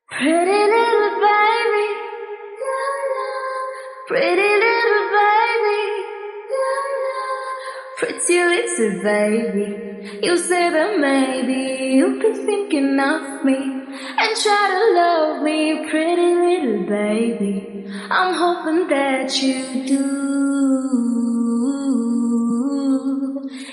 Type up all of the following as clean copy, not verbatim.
Pretty little baby, pretty little baby, pretty little baby. You say that maybe you'll be thinking of me and try to love me, pretty little baby. I'm hoping that you do.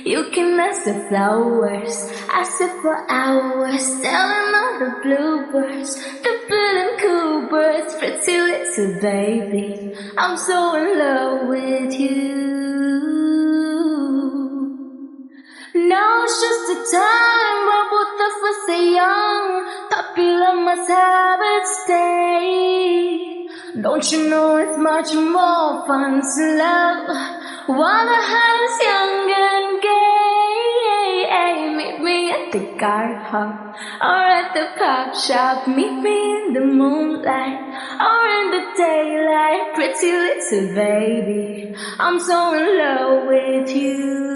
You can ask the flowers, I sit for hours, telling all the bluebirds, the feeling cool birds, pretty little baby. I'm so in love with you. Now it's just a time when both of us are young. Popular must have its day. Don't you know it's much more fun to love while the heart is young and gay? Meet me at the guard hop or at the pop shop. Meet me in the moonlight or in the daylight, pretty little baby. I'm so in love with you.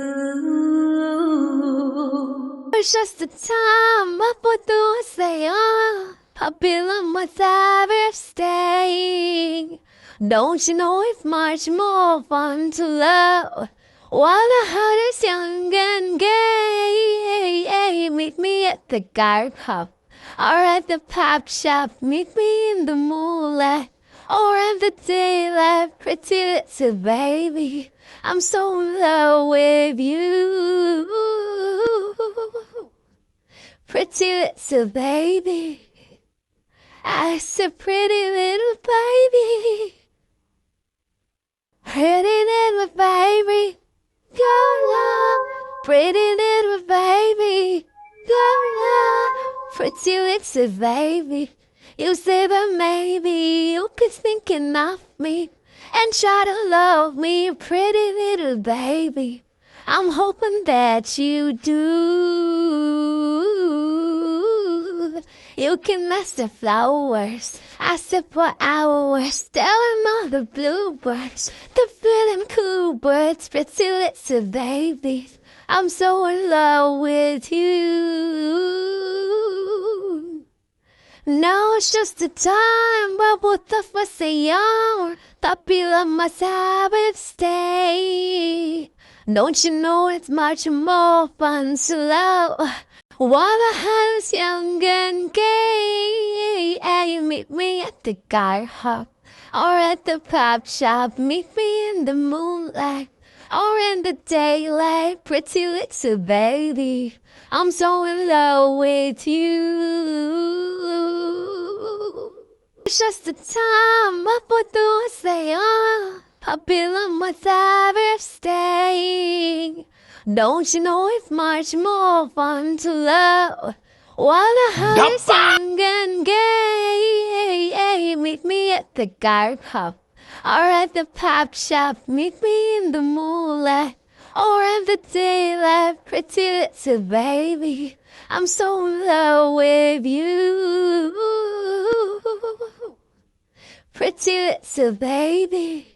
It's just a time I put the say on. Popular must have its stay. Don't you know it's much more fun to love while the heart is young and gay? Meet me at the guard hop or at the pop shop. Meet me in the moonlight or in the daylight, pretty little baby. I'm so in love with you. Pretty little baby, I said pretty little baby. Pretty little baby, go love. Pretty little baby, go love. Pretty little baby, you say that maybe you'll be thinking of me and try to love me, pretty little baby. I'm hoping that you do. You can ask the flowers, I sit for hours, telling all the bluebirds, the feeling cool birds, pretty little babies. I'm so in love with you. Now it's just a time where both of us are young. Popular must have its stay. Don't you know it's much more fun to love while the heart is young and gay? Meet me at the guard hop or at the pop shop. Meet me in the moonlight or in the daylight, pretty little baby. I'm so in love with you. It's just a time I put the say on. Popular must have its stay. Don't you know it's much more fun to love while the heart is young and gay? Meet me at the guard hop or at the pop shop. Meet me in the moonlight or in the daylight, pretty little baby. I'm so in love with you. Pretty little baby.